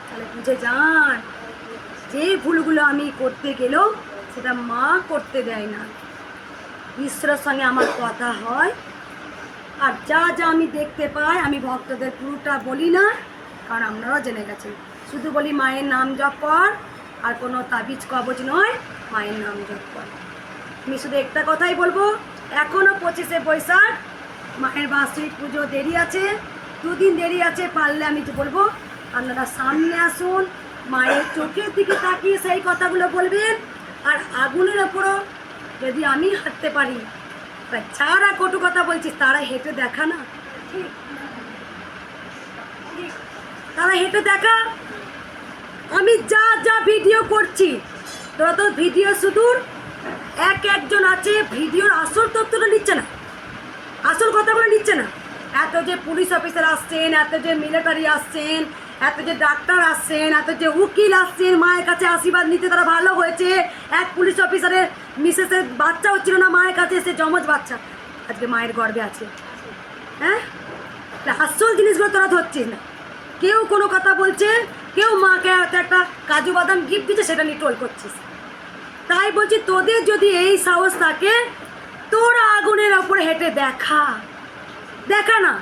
Speaker 1: তাহলে বুঝে যান, যে ভুলগুলো আমি করতে গেলেও সেটা মা করতে দেয় না। ঈশ্বরের সঙ্গে আমার কথা হয়, আর যা যা আমি দেখতে পাই আমি ভক্তদের পুরোটা বলি না, কারণ আপনারাও জেনে গেছেন। শুধু বলি মায়ের নাম জপ কর, আর কোনো তাবিজ কবজ নয়, মায়ের নাম জপ কর। আমি শুধু একটা কথাই বলবো, এখনও 25শে বৈশাখ মায়ের বার্ষিক পুজো দেরি আছে, 2 দিন দেরি আছে। পারলে আমি তো বলবো আপনারা সামনে আসুন, মায়ের চোখের দিকে তাকিয়ে সেই কথাগুলো বলবেন। আর আগুনের ওপরও যদি আমি হাঁটতে পারি, যারা কটু কথা বলছিস তারা হেঁটে দেখা না, ঠিক, তারা হেঁটে দেখা। আমি যা যা ভিডিও করছি, তোরা তো ভিডিও শুধু একজন আছে ভিডিওর আসল তথ্যটা নিচ্ছে না, আসল কথাগুলো নিচ্ছে না। এত যে পুলিশ অফিসার আসছেন, এত যে মিলিটারি আসছেন, এত যে ডাক্তার আসছেন, এত যে উকিল আসছেন মায়ের কাছে আশীর্বাদ নিতে, তারা ভালো হয়েছে। এক পুলিশ অফিসারের মিসেসের বাচ্চা হচ্ছিল না, মায়ের কাছে এসে যমজ বাচ্চা আজকে মায়ের গর্ভে আছে। হ্যাঁ, আসল জিনিসগুলো তোরা ধরছিস না। কেউ কোনো কথা বলছে, কেউ মাকে হয়তো একটা কাজু বাদাম গিফট দিচ্ছে, সেটা নিয়ে টোল করছিস। তাই বলছি, তোদের যদি এই সাহস থাকে, তোরা আগুনের ওপরে হেঁটে দেখা না।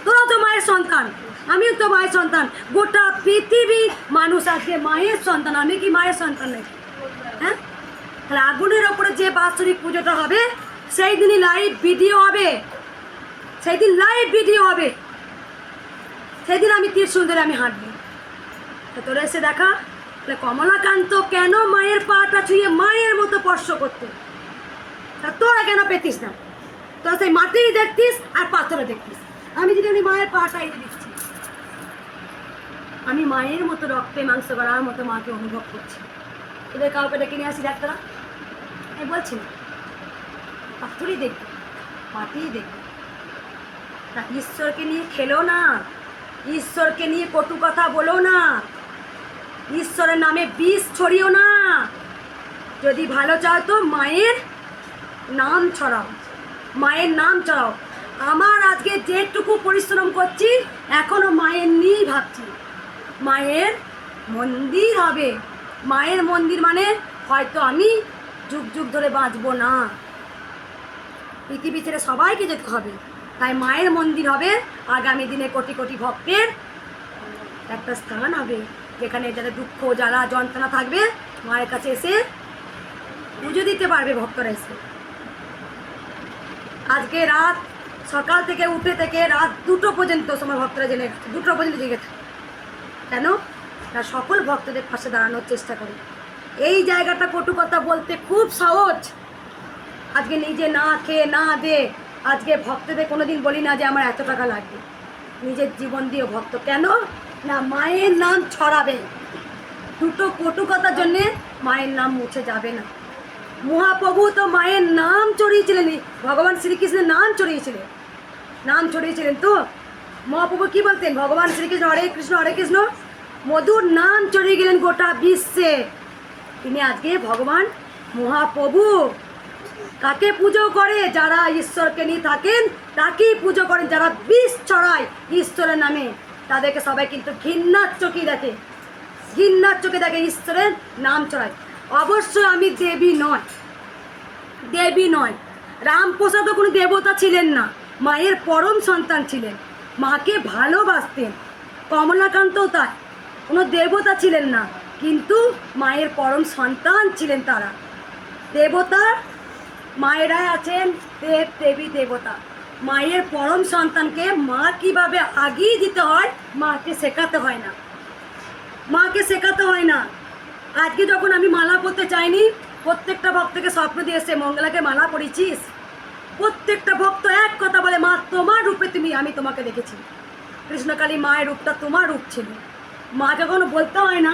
Speaker 1: তোরা তো মায়ের সন্তান, আমিও তো মায়ের সন্তান, গোটা পৃথিবীর মানুষ আজকে মায়ের সন্তান। আমি কি মায়ের সন্তান নাকি? হ্যাঁ, তাহলে আগুনের ওপরে যে বাৎসরিক পুজোটা হবে, সেই দিনই লাইভ ভিডিও হবে, সেই দিন লাইভ ভিডিও হবে। সেই দিন আমি ত্রিশূল ধরে আমি হাঁটবো। তো তোরা এসে দেখা। তাহলে কমলাকান্ত কেন মায়ের পাটা ছুঁয়ে মায়ের মতো স্পর্শ করতে, তা তোরা কেন পেতিস না? তোরা সেই মাটিই দেখতিস আর পাথরে দেখতিস। আমি যদি আমি মায়ের পাটাই দিচ্ছি, আমি মায়ের মতো রক্তে মাংস গড়ার মতো মাকে অনুভব করছি। তোদের কাউকে ডেকে নিয়ে আসি ডাক্তারা, আমি বলছি না, পাথরই দেখবি, মাটিই দেখবি। তা ঈশ্বরকে নিয়ে খেলো না, ঈশ্বরকে নিয়ে কটু কথা বলো না, ঈশ্বরের নামে বিষ ছড়িও না। যদি ভালো চাও তো মায়ের নাম ছড়াও, মায়ের নাম ছড়াও। আমার আজকে যেটুকু পরিশ্রম করছি, এখনো মায়ের নিয়েই ভাবছি। মায়ের মন্দির হবে, মায়ের মন্দির মানে হয়তো আমি যুগ যুগ ধরে বাঁচবো না, পৃথিবী ছেড়ে সবাইকে যেতে হবে। তাই মায়ের মন্দির হবে, আগামী দিনে কোটি কোটি ভক্তের একটা স্থান হবে, যেখানে যাদের দুঃখ জ্বালা যন্ত্রণা থাকবে মায়ের কাছে এসে পুজো দিতে পারবে ভক্তরা এসে। আজকে রাত সকাল থেকে উঠে থেকে রাত 2টো পর্যন্ত সময় ভক্তরা জেনে গেছে, 2টো পর্যন্ত জেগে থাকে। কেন? না, সকল ভক্তদের পাশে দাঁড়ানোর চেষ্টা করে। এই জায়গাটা কটু কথা বলতে খুব সহজ। আজকে নিজে না খেয়ে না দে, আজকে ভক্তদের কোনো দিন বলি না যে আমার এত টাকা লাগবে, নিজের জীবন দিয়ে ভক্ত। কেন না, মায়ের নাম ছড়াবে। 2টো কটু কথার জন্যে মায়ের নাম মুছে যাবে না। মহাপ্রভু তো মায়ের নাম চড়িয়েছিলেন, ভগবান শ্রীকৃষ্ণের নাম ছড়িয়েছিলেন। তো মহাপ্রভু কি বলতেন? ভগবান শ্রীকৃষ্ণ হরে কৃষ্ণ মধুর নাম ছড়িয়ে গেলেন গোটা বিশ্বে। তিনি আজকে ভগবান মহাপ্রভু। কাকে পুজো করে? যারা ঈশ্বরকে নিয়ে থাকেন তাকেই পুজো করেন। যারা বিষ ছড়ায় ঈশ্বরের নামে, তাদেরকে সবাই কিন্তু ঘৃণার চোখে দেখে, ঈশ্বরের নাম ছড়ায়। অবশ্যই আমি দেবী নয়। রামপ্রসাদও কোনো দেবতা ছিলেন না, মায়ের পরম সন্তান ছিলেন, মাকে ভালোবাসতেন। কমলাকান্তও তাই, কোনো দেবতা ছিলেন না, কিন্তু মায়ের পরম সন্তান ছিলেন তারা। দেবতা মায়েরাই আছেন, দেবী দেবতা। মায়ের পরম সন্তানকে মা কিভাবে আগিয়ে দিতে হয় মাকে শেখাতে হয় না। আজকে যখন আমি মালা পরতে চাইনি, প্রত্যেকটা ভক্তকে স্বপ্ন দিয়ে এসে, মঙ্গলাকে মালা পরিয়েছিস? প্রত্যেকটা ভক্ত এক কথা বলে, মা তোমার রূপে আমি তোমাকে দেখেছি। কৃষ্ণকালী মায়ের রূপটা তোমার রূপ ছিল। মাকে কখনো বলতে হয় না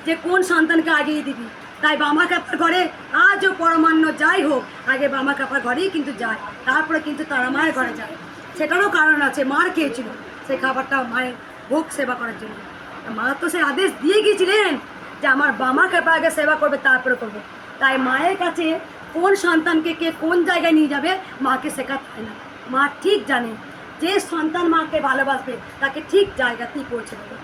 Speaker 1: যে কোন সন্তানকে আগিয়ে দিবি, তাই বামা কাপার ঘরে আজও পরমান্ন যাই হোক আগে বামা কাপার ঘরেই কিন্তু যায়, তারপরে কিন্তু তারা মায়ের ঘরে যায়। সেটারও কারণ আছে, মার খেয়েছিল সেই খাবারটা মায়ের ভোগ সেবা করার জন্য। মা তো সে আদেশ দিয়ে গিয়েছিলেন যে আমার বামা কাপা আগে সেবা করবে তারপরে করবে। তাই মায়ের কাছে কোন সন্তানকে কে কোন জায়গায় নিয়ে যাবে মাকে শেখাতে হয় না, মা ঠিক জানে যে সন্তান মাকে ভালোবাসবে তাকে ঠিক জায়গাতেই পৌঁছে দেবে।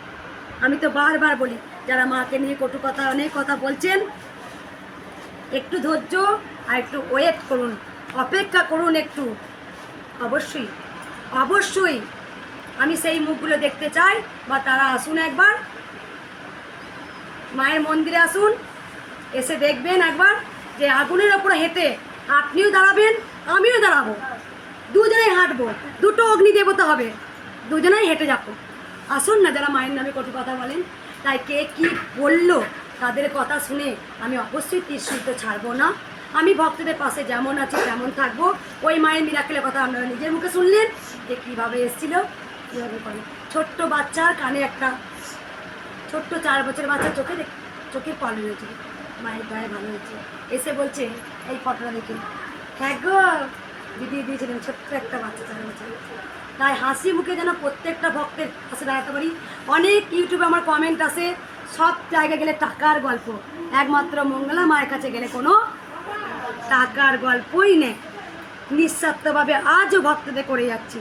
Speaker 1: আমি তো বারবার বলি যারা মাকে নিয়ে কটু কথা অনেক কথা বলছেন, একটু ধৈর্য আর একটু ওয়েট করুন, অপেক্ষা করুন একটু। অবশ্যই অবশ্যই আমি সেই মুখগুলো দেখতে চাই, বা তারা আসুন একবার মায়ের মন্দিরে আসুন, এসে দেখবেন একবার যে আগুনের ওপরে হেঁটে আপনিও দাঁড়াবেন আমিও দাঁড়াবো, দুজনেই হাঁটবো, দুটো অগ্নি দেবতা হবে, দুজনেই হেঁটে যাবো। আসুন না যারা মায়ের নামে কটু কথা বলেন। তাই কে কী বললো তাদের কথা শুনে আমি অবশ্যই ত্রিশূল তো ছাড়বো না। আমি ভক্তদের পাশে যেমন আছি তেমন থাকবো। ওই মায়ের মিরাকেলের কথা আপনারা নিজের মুখে শুনলেন যে কীভাবে এসেছিল, কীভাবে করে। ছোট্ট বাচ্চার কানে একটা ছোট্ট 4 বছরের বাচ্চা চোখের পানি হয়েছিল, মায়ের গায়ে ভালো হয়েছে, এসে বলছে এই ফটোটা দেখে হ্যাঁ গো দিদি দিয়েছিলেন ছোট্ট একটা বাচ্চা 4 বছর। তাই হাসি মুখে যেন প্রত্যেকটা ভক্তের পাশে দাঁড়াতে পারি। অনেক ইউটিউবে আমার কমেন্ট আসে সব জায়গায় গেলে টাকার গল্প, একমাত্র মঙ্গলা মায়ের কাছে গেলে কোনো টাকার গল্পই নেই। নিঃস্বার্থভাবে আজও ভক্তদের করে যাচ্ছি।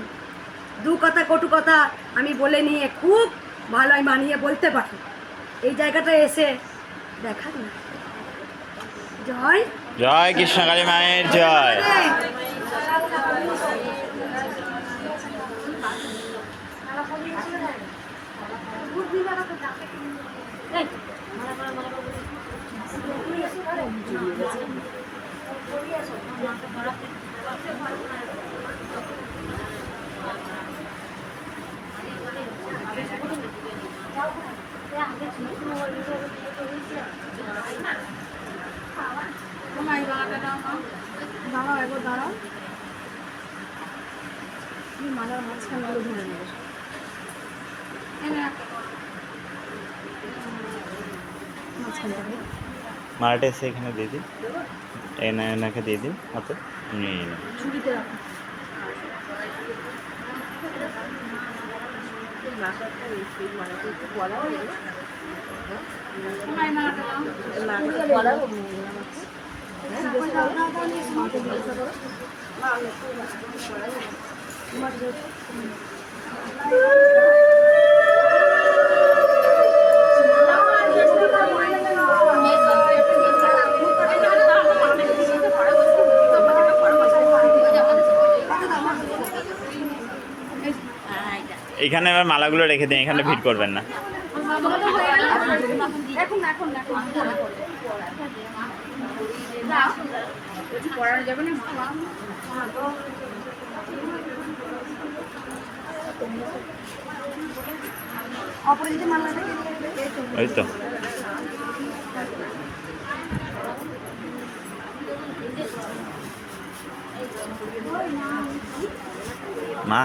Speaker 1: দু কথা কটু কথা আমি বলে নিয়ে খুব ভালোই মানিয়ে বলতে পারি। এই জায়গাটা এসে দেখা না। জয়
Speaker 4: জয় কৃষ্ণকালী মায়ের জয়।
Speaker 2: দাঁড়াও একবার দাঁড়াও, মালার মাঝখানে ধরে নেবে।
Speaker 4: মারাটা এসে এখানে দিয়ে দিন, এনাকে দিয়ে দিন হাতে নিয়ে নিন।
Speaker 2: ছুরিতে রাখো।
Speaker 4: এখানে এবার মালাগুলো রেখে দিন, এখানে ভিড় করবেন না।
Speaker 1: অপরাজিত মালা
Speaker 4: ওই তো মা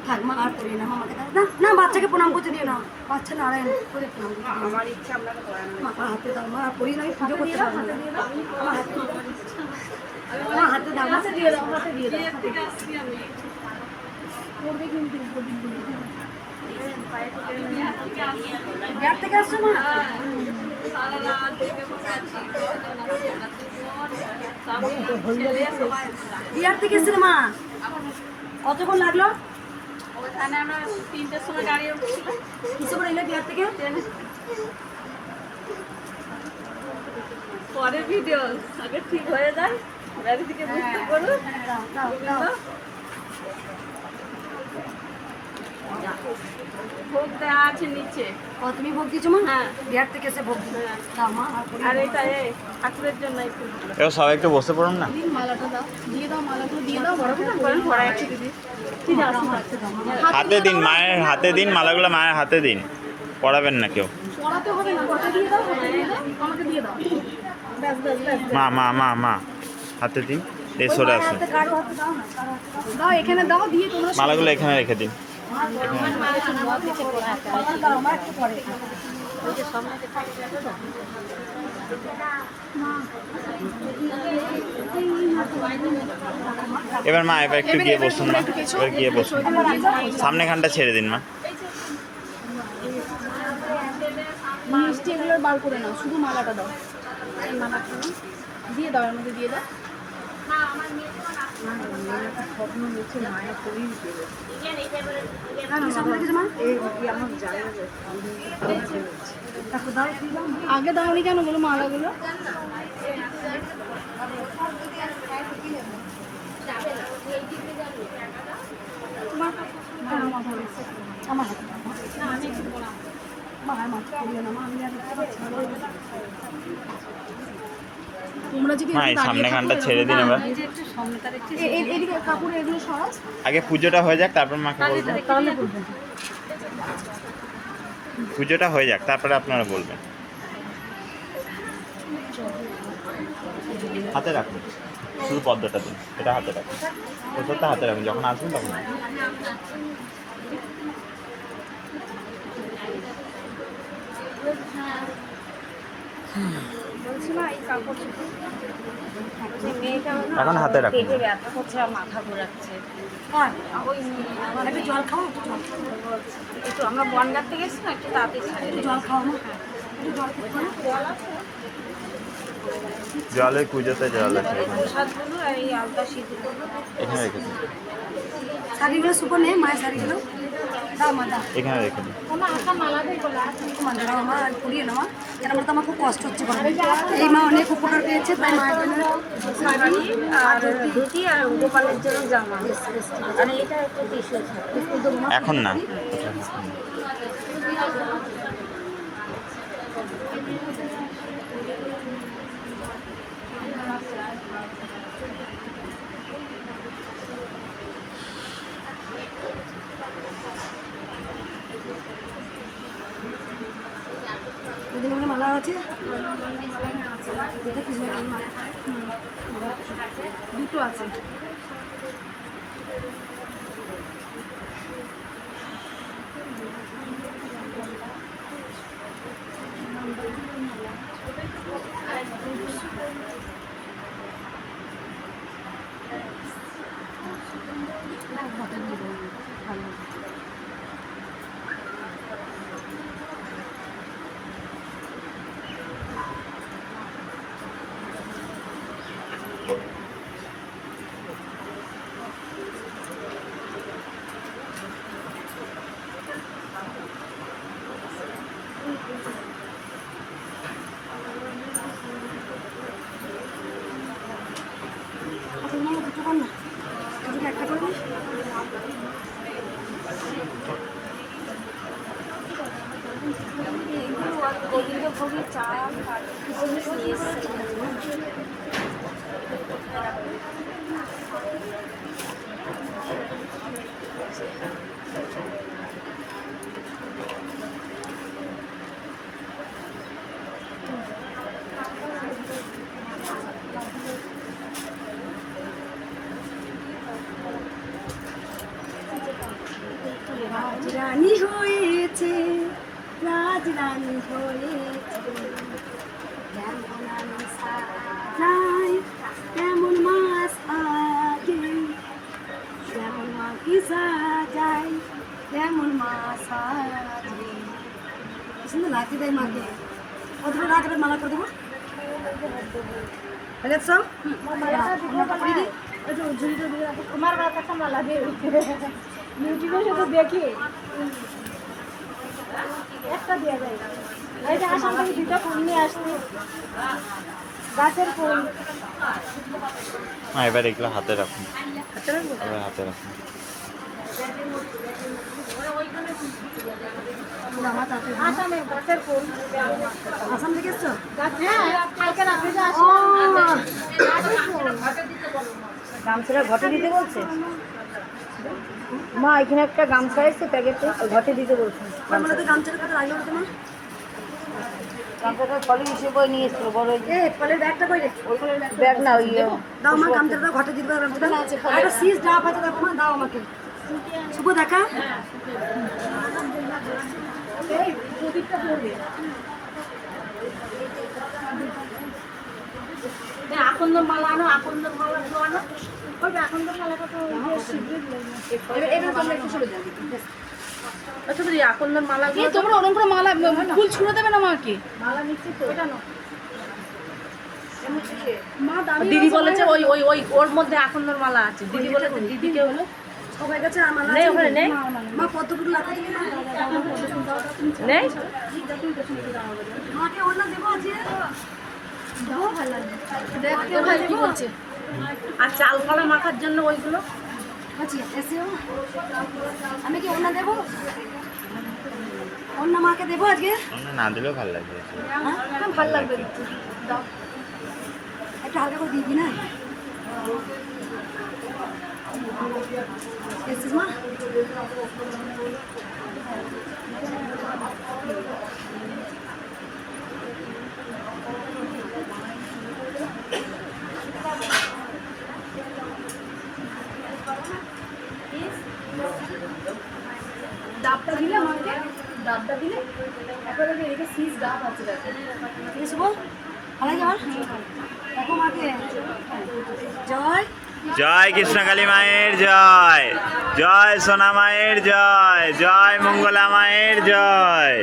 Speaker 1: থাক মা আর করি না, মামাকে দাও না, বাচ্চাকে প্রণাম করতে দিও না, বাচ্চা নারায়ণ করে প্রণাম করতে দিও। আমার ইচ্ছা আপনাকে মামার হাতে দাও, মা আর করি না, আমি পুজো করতে পারবো না। আমার হাতে দাও, হাতে দিয়ে দাও, হাতে দিয়ে দাও। বিহার থেকে আসছো মা? বিহার থেকে এসেছিল মা, কতক্ষণ লাগলো?
Speaker 3: ওখানে আমরা 3টের সময় গাড়ি উঠছিল।
Speaker 1: কিসে করে এলে বিহার থেকে?
Speaker 3: পরে ভিডিও আগে ঠিক হয়ে যায়, গাড়ি থেকে বুঝতে পারো। ভোগ দেওয়া আছে নিচে।
Speaker 1: ও তুমি ভোগ দিয়েছো মা?
Speaker 3: হ্যাঁ।
Speaker 1: বিহার থেকে এসে ভোগ দিও। দাও মা আর করি না।
Speaker 3: আর এটা এই ঠাকুরের জন্য এই ফুলগুলো।
Speaker 4: এবার সবাই একটু বসে পড়ুন না।
Speaker 2: মালাটা দাও, দিয়ে দাও, মালাটা দিয়ে দাও, বড় করে
Speaker 3: বলেন পড়াই আছে দিদি। ঠিক আছে।
Speaker 4: হাতে দিন, মায়ের হাতে দিন, মালাগুলো মায়ের হাতে দিন, পড়াবেন না কেউ।
Speaker 2: পড়াতে হবে না, হাতে দিয়ে দাও, হাতে দিয়ে দাও, আমাকে দিয়ে দাও। ব্যাস ব্যাস ব্যাস।
Speaker 4: মা মা মা মা হাতে দিন, এই সরে আসুন।
Speaker 1: কারো হাতে দাও না, কারো হাতে দাও।
Speaker 2: দাও এখানে দাও, দিয়ে তোমরা
Speaker 4: মালাগুলো এখানে রেখে দিন।
Speaker 1: দাও, মা একটু পরে।
Speaker 4: এবার মা এবার একটু গিয়ে বসুন মা, এবার গিয়ে বসুন, সামনে খানটা ছেড়ে দিন মা।
Speaker 2: মিষ্টি এগুলো বার করে নাও, শুধু মালাটা দাও। এই মালাটা নাও, দিয়ে দাও, এর মধ্যে দিয়ে দাও। আগে দাওনি কেন বলো মালাগুলো?
Speaker 1: আমার হাতে দাও, মা। মা, আমার করিও না, মা, আমি আর দেখতে পাচ্ছি না।
Speaker 2: তোমরা যদি
Speaker 4: মা এই সামনে খানটা ছেড়ে দিন এবার।
Speaker 2: এদিকে কাপড় এগুলো সরাস,
Speaker 4: আগে পুজোটা হয়ে যাক, তারপর মাকে বলবেন।
Speaker 2: তাহলে বলবেন।
Speaker 4: পুজোটা হয়ে যাক, তারপরে আপনারা বলবেন। হাতে রাখুন, শুধু পদ্মটা দিন, এটা হাতে রাখুন, ওষুধটা হাতে রাখুন, যখন আসবেন তখন।
Speaker 6: বলছি না এই কাপড় মেয়েটা
Speaker 4: এখন হাতে রাখুন।
Speaker 6: পেটে ব্যথা করছে আর মাথা ঘোরাচ্ছে।
Speaker 1: আর
Speaker 6: ওই আমার
Speaker 1: একটু জল খাও, একটু জল খাও।
Speaker 6: একটু আমরা বনগাঁ থেকে গেছি না, একটু তাড়াতাড়ি ছাড়ে
Speaker 1: একটু জল খাও, মা। একটু জল খাও, না?
Speaker 4: জলে পুজোতে জল আছে এখানে।
Speaker 6: প্রসাদগুলো আর এই আলতা সিঁদুরগুলো
Speaker 4: এখানে রেখে দিন,
Speaker 1: শাড়িগুলো সুপো নে, মায়ের শাড়িগুলো দাও, মা, দাও।
Speaker 4: এখানে রেখে দিন।
Speaker 1: মা, দাও, মা, আর পরিয়ে নাও, মা। কেন বলতো আমার খুব কষ্ট হচ্ছে বলো। এই মা অনেক উপকার পেয়েছে, তাই মায়ের জন্য
Speaker 6: শাড়ি আর ধুতি আর গোপালের জন্য জামা। আর এটা একটু টিস্যু ছাড়া।
Speaker 4: এখন না,
Speaker 1: ওদিন ওখানে মালা আছে, এটা কিছু না, মা।
Speaker 2: দুটো আছে।
Speaker 1: আচ্ছা, মা, দুটো কর না, দুটো একটা করবি।
Speaker 6: গোবিন্দভোগের চাল আর কিছু নিয়ে এসেছে।
Speaker 1: রাজরানী হয়েছে, রাজরানী হয়েছে, যেমন আমি সাজাই তেমন মা সাজে, যেমন মাকে সাজাই তেমন মা সাজে। কি সুন্দর লাগছে তাই মাকে। কতটা রাখবে মালা করে দেবো, ঠিক আছে?
Speaker 2: তোমার কথা মালা দিয়ে ইউটিউবে শুধু দেখি একটা দেওয়া যায়। এই যে আসাম থেকে দুটো ফুল নিয়ে আসছি, গাছের ফুল।
Speaker 4: এবার এগুলো হাতে রাখুন, এবার হাতে রাখুন।
Speaker 2: আসামে গাছের ফুল।
Speaker 1: আসাম থেকে এসছো?
Speaker 2: কালকে রাত্রে যে আসি
Speaker 7: গামছাটা ঘটে দিতে বলছে মা, এখানে একটা গামছা এসছে প্যাকেটে, ঘটে দিতে বলছে।
Speaker 1: আমরা তো গামছাটা কত লাগলো তোমার?
Speaker 7: গামছাটা ফলের হিসেবে নিয়ে এসছিল বড়
Speaker 1: এ ফলের ব্যাগটা কই রে?
Speaker 7: ব্যাগ না, ওই
Speaker 1: দাও মা, গামছাটা ঘটে দিতে পারবে। একটা সিজ ডাব আছে, দেখো মা, দাও আমাকে। শুভ দেখা।
Speaker 2: এই প্রদীপটা পড়বে।
Speaker 6: আকন্দ মালা আনো, আকন্দ মালা আনো। ওই আকন্দ মালাটা তো
Speaker 2: এবার তোমরা একটু সরে যাবে।
Speaker 6: আচ্ছা দিদি আকন্দ মালা
Speaker 2: এই তোমরা ওরকম করে মালা ফুল ছুঁড়ে দেবে না মাকে।
Speaker 6: মালা নিচ্ছি তো এটা নাও।
Speaker 2: মা দাঁড়িয়ে
Speaker 6: দিদি
Speaker 2: আছে,
Speaker 6: বলেছে ওই ওই ওই ওর মধ্যে আকন্দর মালা আছে। দিদি বলেছে দিদিকে হলো
Speaker 1: সবাই কাছে আমার
Speaker 6: নেই ওখানে নেই
Speaker 1: মা পদ্মপুর লাগা দিবি না?
Speaker 6: নেই।
Speaker 1: মাকে অন্য দেবো আজকে।
Speaker 2: দেখতে ভাই কি বলছে।
Speaker 6: আর চাল কলা মাখার জন্য ওইগুলো
Speaker 1: আচ্ছা এসেও আমি কি অন্য দেবো? অন্য মাকে দেবো আজকে?
Speaker 4: অন্য না দিলেও ভালো লাগবে।
Speaker 1: হ্যাঁ ভালো লাগবে, দাও একটু হালকা করে দিবি না? এসেছিস মা?
Speaker 2: ডাবটা দিলে মাকে, ডাবটা দিলে একবার এদিকে সিজ ডাব আছে দেখো।
Speaker 1: ঠিক আছে বল, ভালো যাওয়ার দেখো মাকে। জয়
Speaker 4: জয় কৃষ্ণকালী মায়ের জয়, জয় সোনা মায়ের জয়, জয় মঙ্গলা মায়ের জয়।